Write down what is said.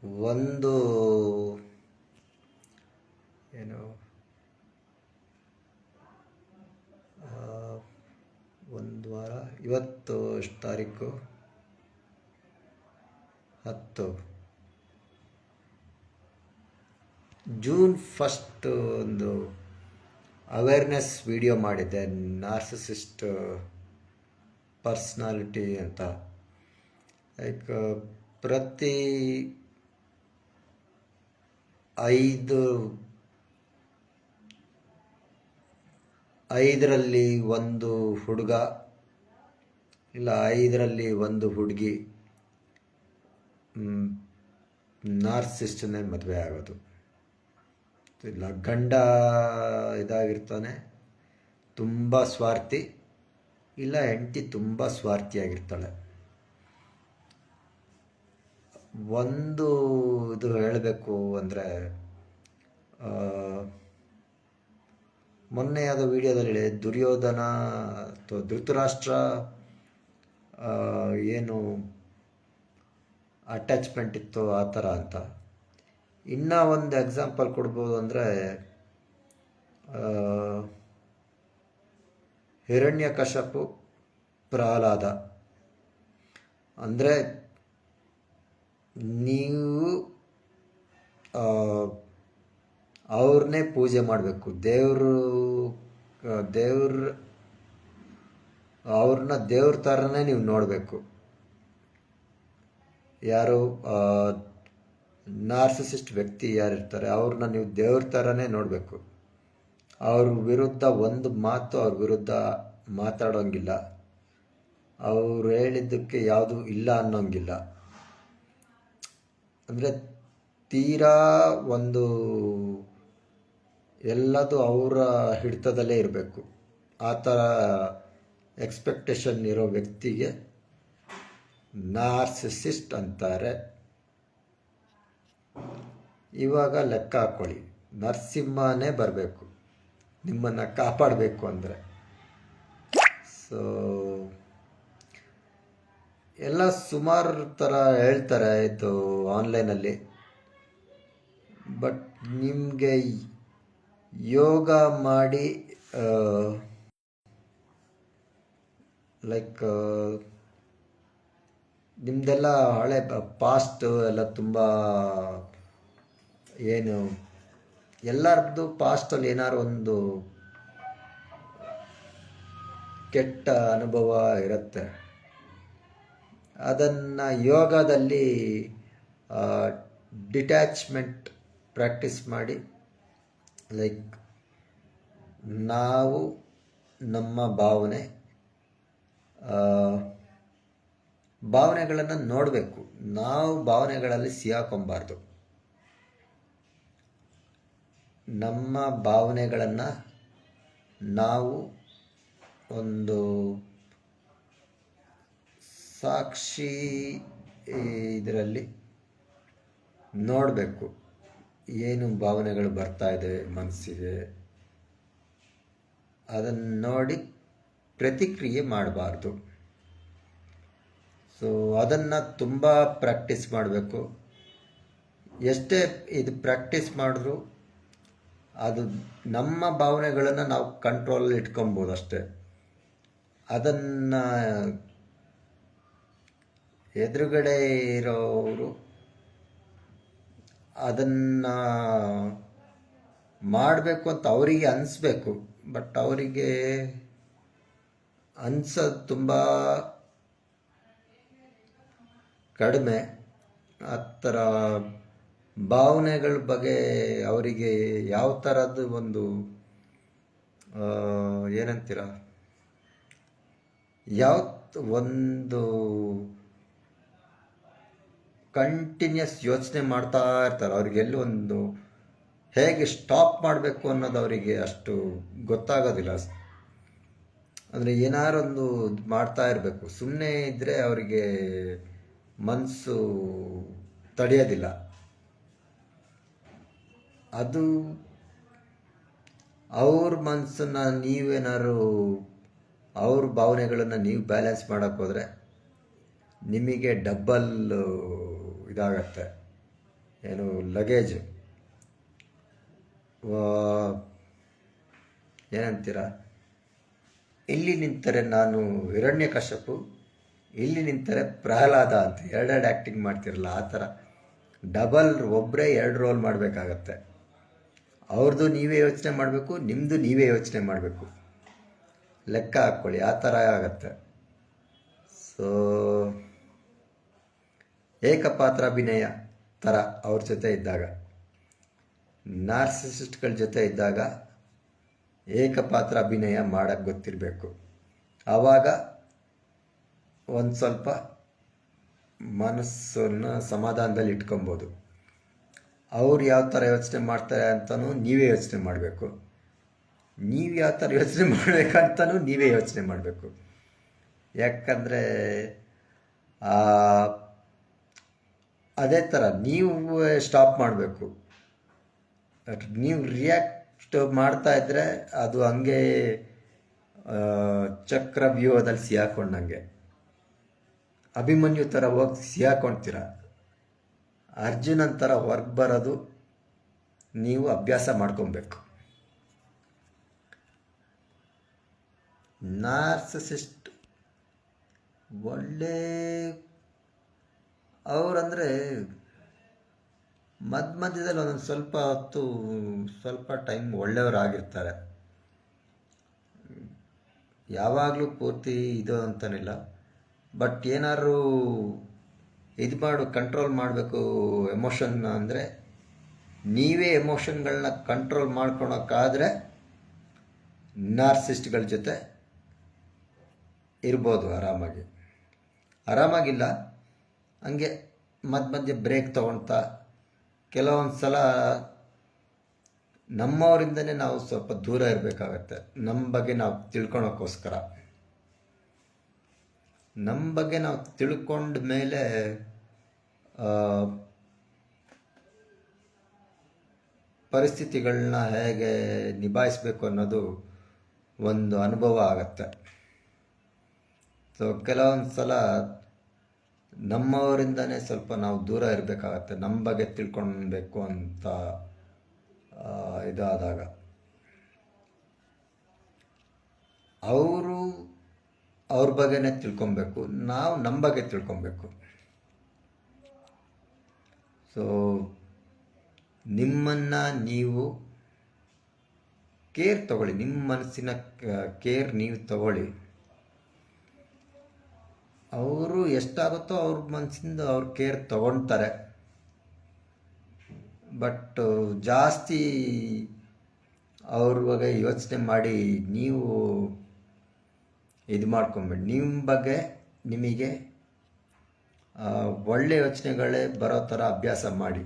ಒಂದು ಏನು ಒಂದು ವಾರ, ಇವತ್ತು ಎಷ್ಟು ತಾರೀಕು? 10 ಜೂನ್ 1 ಒಂದು ಅವೇರ್ನೆಸ್ ವಿಡಿಯೋ ಮಾಡಿದ್ದೆ, ನಾರ್ಸಿಸಿಸ್ಟ್ ಪರ್ಸ್ನಾಲಿಟಿ ಅಂತ. ಲೈಕ್ ಪ್ರತಿ 5ರಲ್ಲಿ ಒಂದು ಹುಡುಗ ಇಲ್ಲ 5ರಲ್ಲಿ ಒಂದು ಹುಡುಗಿ ನಾರ್ಸಿಸ್ಟನ್ನೇ ಮದುವೆ ಆಗೋದು. ಇಲ್ಲ ಗಂಡ ಇದಾಗಿರ್ತಾನೆ, ತುಂಬ ಸ್ವಾರ್ಥಿ, ಇಲ್ಲ ಹೆಂಡತಿ ತುಂಬ ಸ್ವಾರ್ಥಿಯಾಗಿರ್ತಾಳೆ. ಒಂದು ಇದು ಹೇಳಬೇಕು ಅಂದರೆ, ಮೊನ್ನೆ ಯಾವುದೋ ವಿಡಿಯೋದಲ್ಲಿ ದುರ್ಯೋಧನ ಅಥವಾ ಧೃತರಾಷ್ಟ್ರ ಏನು ಅಟ್ಯಾಚ್ಮೆಂಟ್ ಇತ್ತು ಆ ಥರ ಅಂತ. ಇನ್ನೂ ಒಂದು ಎಕ್ಸಾಂಪಲ್ ಕೊಡ್ಬೋದು ಅಂದರೆ, ಹಿರಣ್ಯಕಶಪು ಪ್ರಹ್ಲಾದ. ಅಂದರೆ ನೀವು ಅವ್ರನ್ನೇ ಪೂಜೆ ಮಾಡಬೇಕು, ಅವ್ರನ್ನ ದೇವ್ರ ಥರನೇ ನೀವು ನೋಡಬೇಕು. ಯಾರು ನಾರ್ಸಿಸಿಸ್ಟ್ ವ್ಯಕ್ತಿ ಯಾರಿರ್ತಾರೆ ಅವ್ರನ್ನ ನೀವು ದೇವ್ರ ಥರನೇ ನೋಡಬೇಕು. ಅವ್ರ ವಿರುದ್ಧ ಒಂದು ಮಾತು ಅವ್ರ ವಿರುದ್ಧ ಮಾತಾಡೋಂಗಿಲ್ಲ, ಅವ್ರು ಹೇಳಿದ್ದಕ್ಕೆ ಯಾವುದು ಇಲ್ಲ ಅನ್ನೋಂಗಿಲ್ಲ. ಅಂದರೆ ತೀರಾ ಒಂದು ಎಲ್ಲದು ಅವರ ಹಿಡಿತದಲ್ಲೇ ಇರಬೇಕು, ಆ ಥರ ಎಕ್ಸ್ಪೆಕ್ಟೇಷನ್ ಇರೋ ವ್ಯಕ್ತಿಗೆ ನಾರ್ಸಿಸಿಸ್ಟ್ ಅಂತಾರೆ. ಇವಾಗ ಲೆಕ್ಕ ಹಾಕ್ಕೊಳ್ಳಿ, ನರಸಿಂಹನೇ ಬರಬೇಕು ನಿಮ್ಮನ್ನು ಕಾಪಾಡಬೇಕು ಅಂದರೆ. ಸೊ ಎಲ್ಲ ಸುಮಾರು ಥರ ಹೇಳ್ತಾರೆ ಇದು ಆನ್ಲೈನಲ್ಲಿ. ಬಟ್ ನಿಮಗೆ ಯೋಗ ಮಾಡಿ ಲೈಕ್ ನಿಮ್ಮದೆಲ್ಲ ಹಳೆ ಪಾಸ್ಟ್ ಎಲ್ಲ ತುಂಬ ಏನು ಎಲ್ಲರದ್ದು ಪಾಸ್ಟಲ್ಲಿ ಏನಾದ್ರು ಒಂದು ಕೆಟ್ಟ ಅನುಭವ ಇರುತ್ತೆ. ಅದನ್ನು ಯೋಗದಲ್ಲಿ ಡಿಟ್ಯಾಚ್ಮೆಂಟ್ ಪ್ರಾಕ್ಟೀಸ್ ಮಾಡಿ, ಲೈಕ್ ನಾವು ನಮ್ಮ ಭಾವನೆಗಳನ್ನು ನೋಡಬೇಕು, ನಾವು ಭಾವನೆಗಳಲ್ಲಿ ಸಿಗಾಕೊಂಬಾರ್ದು. ನಮ್ಮ ಭಾವನೆಗಳನ್ನು ನಾವು ಒಂದು ಸಾಕ್ಷಿ ಇದರಲ್ಲಿ ನೋಡಬೇಕು, ಏನು ಭಾವನೆಗಳು ಬರ್ತಾ ಇದೆ ಮನಸ್ಸಿಗೆ, ಅದನ್ನು ನೋಡಿ ಪ್ರತಿಕ್ರಿಯೆ ಮಾಡಬಾರ್ದು. ಸೊ ಅದನ್ನು ತುಂಬ ಪ್ರಾಕ್ಟೀಸ್ ಮಾಡಬೇಕು. ಎಷ್ಟೇ ಇದು ಪ್ರಾಕ್ಟೀಸ್ ಮಾಡಿದ್ರೂ ಅದು ನಮ್ಮ ಭಾವನೆಗಳನ್ನು ನಾವು ಕಂಟ್ರೋಲಲ್ಲಿ ಇಟ್ಕೊಬೋದು ಅಷ್ಟೇ. ಅದನ್ನು ಎದುರುಗಡೆ ಇರೋರು ಅದನ್ನು ಮಾಡಬೇಕು ಅಂತ ಅವರಿಗೆ ಅನಿಸ್ಬೇಕು, ಬಟ್ ಅವರಿಗೆ ಅನ್ಸೋದು ತುಂಬ ಕಡಿಮೆ. ಆ ಥರ ಭಾವನೆಗಳ ಬಗ್ಗೆ ಅವರಿಗೆ ಯಾವ ಥರದ್ದು ಒಂದು ಏನಂತೀರ, ಯಾವ ಒಂದು ಕಂಟಿನ್ಯೂಸ್ ಯೋಚನೆ ಮಾಡ್ತಾ ಇರ್ತಾರೆ. ಅವ್ರಿಗೆಲ್ಲೂ ಒಂದು ಹೇಗೆ ಸ್ಟಾಪ್ ಮಾಡಬೇಕು ಅನ್ನೋದು ಅವರಿಗೆ ಅಷ್ಟು ಗೊತ್ತಾಗೋದಿಲ್ಲ. ಅಂದರೆ ಏನಾರೊಂದು ಮಾಡ್ತಾ ಇರಬೇಕು, ಸುಮ್ಮನೆ ಇದ್ದರೆ ಅವರಿಗೆ ಮನಸ್ಸು ತಡೆಯೋದಿಲ್ಲ. ಅದು ಅವ್ರ ಮನಸ್ಸನ್ನು ನೀವೇನಾದ್ರು ಅವ್ರ ಭಾವನೆಗಳನ್ನು ನೀವು ಬ್ಯಾಲೆನ್ಸ್ ಮಾಡೋಕ್ಕೆ ಹೋದರೆ ನಿಮಗೆ ಡಬ್ಬಲ್ ಇದಾಗತ್ತೆ. ಏನು ಲಗೇಜ್ ಏನಂತೀರ, ಇಲ್ಲಿ ನಿಂತರೆ ನಾನು ಹಿರಣ್ಯಕಶಪು, ಇಲ್ಲಿ ನಿಂತರೆ ಪ್ರಹ್ಲಾದ ಅಂತ ಎರಡೆರಡು ಆ್ಯಕ್ಟಿಂಗ್ ಮಾಡ್ತಿರಲ್ಲ, ಆ ಥರ ಡಬಲ್ ಒಬ್ಬರೇ 2 ರೋಲ್ ಮಾಡಬೇಕಾಗತ್ತೆ. ಅವ್ರದ್ದು ನೀವೇ ಯೋಚನೆ ಮಾಡಬೇಕು, ನಿಮ್ಮದು ನೀವೇ ಯೋಚನೆ ಮಾಡಬೇಕು, ಲೆಕ್ಕ ಹಾಕ್ಕೊಳ್ಳಿ, ಆ ಥರ ಆಗತ್ತೆ. ಸೊ ಏಕಪಾತ್ರಾಭಿನಯ ಥರ ಅವ್ರ ಜೊತೆ ಇದ್ದಾಗ, ನಾರ್ಸಿಸಿಸ್ಟ್ಗಳ ಜೊತೆ ಇದ್ದಾಗ ಏಕಪಾತ್ರ ಅಭಿನಯ ಮಾಡೋಕ್ಕೆ ಗೊತ್ತಿರಬೇಕು. ಆವಾಗ ಒಂದು ಸ್ವಲ್ಪ ಮನಸ್ಸನ್ನು ಸಮಾಧಾನದಲ್ಲಿ ಇಟ್ಕೊಬೋದು. ಅವ್ರು ಯಾವ ಥರ ಯೋಚನೆ ಮಾಡ್ತಾರೆ ಅಂತಲೂ ನೀವೇ ಯೋಚನೆ ಮಾಡಬೇಕು, ನೀವು ಯಾವ ಥರ ಯೋಚನೆ ಮಾಡಬೇಕಂತಲೂ ನೀವೇ ಯೋಚನೆ ಮಾಡಬೇಕು. ಯಾಕಂದರೆ ಅದೇ ಥರ ನೀವು ಸ್ಟಾಪ್ ಮಾಡಬೇಕು. ನೀವು ರಿಯಾಕ್ಟ್ ಮಾಡ್ತಾ ಇದ್ದರೆ ಅದು ಹಂಗೆ ಚಕ್ರವ್ಯೂಹದಲ್ಲಿ ಸಿಹಾಕೊಂಡಂಗೆ, ಅಭಿಮನ್ಯು ಥರ ಹೋಗಿ ಸಿಹಾಕೊಳ್ತೀರ. ಅರ್ಜುನನ್ ಥರ ಹೊರಗೆ ಬರೋದು ನೀವು ಅಭ್ಯಾಸ ಮಾಡ್ಕೊಬೇಕು. ನಾರ್ಸಿಸಿಸ್ಟ್ ಒಳ್ಳೆ ಅವರಂದರೆ ಮಧ್ಯದಲ್ಲಿ ಒಂದೊಂದು ಸ್ವಲ್ಪ ಹೊತ್ತು ಸ್ವಲ್ಪ ಟೈಮ್ ಒಳ್ಳೆಯವರಾಗಿರ್ತಾರೆ. ಯಾವಾಗಲೂ ಪೂರ್ತಿ ಇದು ಅಂತನಿಲ್ಲ, ಬಟ್ ಏನಾದ್ರು ಇದು ಕಂಟ್ರೋಲ್ ಮಾಡಬೇಕು ಎಮೋಷನ್ ಅಂದರೆ, ನೀವೇ ಎಮೋಷನ್ಗಳನ್ನ ಕಂಟ್ರೋಲ್ ಮಾಡ್ಕೊಳಕ್ಕಾದರೆ ನಾರ್ಸಿಸ್ಟ್ಗಳ ಜೊತೆ ಇರ್ಬೋದು ಆರಾಮಾಗಿಲ್ಲ, ಹಂಗೆ ಮಧ್ಯೆ ಬ್ರೇಕ್ ತೊಗೊಳ್ತಾ. ಕೆಲವೊಂದು ಸಲ ನಮ್ಮವರಿಂದನೇ ನಾವು ಸ್ವಲ್ಪ ದೂರ ಇರಬೇಕಾಗತ್ತೆ, ನಮ್ಮ ಬಗ್ಗೆ ನಾವು ತಿಳ್ಕೊಳಕ್ಕೋಸ್ಕರ. ನಮ್ಮ ಬಗ್ಗೆ ನಾವು ತಿಳ್ಕೊಂಡ ಮೇಲೆ ಪರಿಸ್ಥಿತಿಗಳನ್ನ ಹೇಗೆ ನಿಭಾಯಿಸಬೇಕು ಅನ್ನೋದು ಒಂದು ಅನುಭವ ಆಗತ್ತೆ. ಸೊ ಕೆಲವೊಂದು ಸಲ ನಮ್ಮವರಿಂದನೇ ಸ್ವಲ್ಪ ನಾವು ದೂರ ಇರಬೇಕಾಗತ್ತೆ, ನಮ್ಮ ಬಗ್ಗೆ ತಿಳ್ಕೊಳ್ಬೇಕು ಅಂತ ಇದಾದಾಗ. ಅವರು ಅವ್ರ ಬಗ್ಗೆನೇ ತಿಳ್ಕೊಬೇಕು, ನಾವು ನಮ್ಮ ಬಗ್ಗೆ ತಿಳ್ಕೊಬೇಕು. ಸೊ ನಿಮ್ಮನ್ನು ನೀವು ಕೇರ್ ತಗೊಳ್ಳಿ, ನಿಮ್ಮ ಮನಸ್ಸಿನ ಕೇರ್ ನೀವು ತಗೊಳ್ಳಿ. ಅವರು ಎಷ್ಟಾಗುತ್ತೋ ಅವ್ರ ಮನಸ್ಸಿಂದ ಅವ್ರ ಕೇರ್ ತಗೊಳ್ತಾರೆ, ಬಟ್ ಜಾಸ್ತಿ ಅವ್ರ ಬಗ್ಗೆ ಯೋಚನೆ ಮಾಡಿ ನೀವು ಇದು ಮಾಡ್ಕೊಂಬೇಡಿ. ನಿಮ್ಮ ಬಗ್ಗೆ ನಿಮಗೆ ಒಳ್ಳೆ ಯೋಚನೆಗಳೇ ಬರೋ ಥರ ಅಭ್ಯಾಸ ಮಾಡಿ.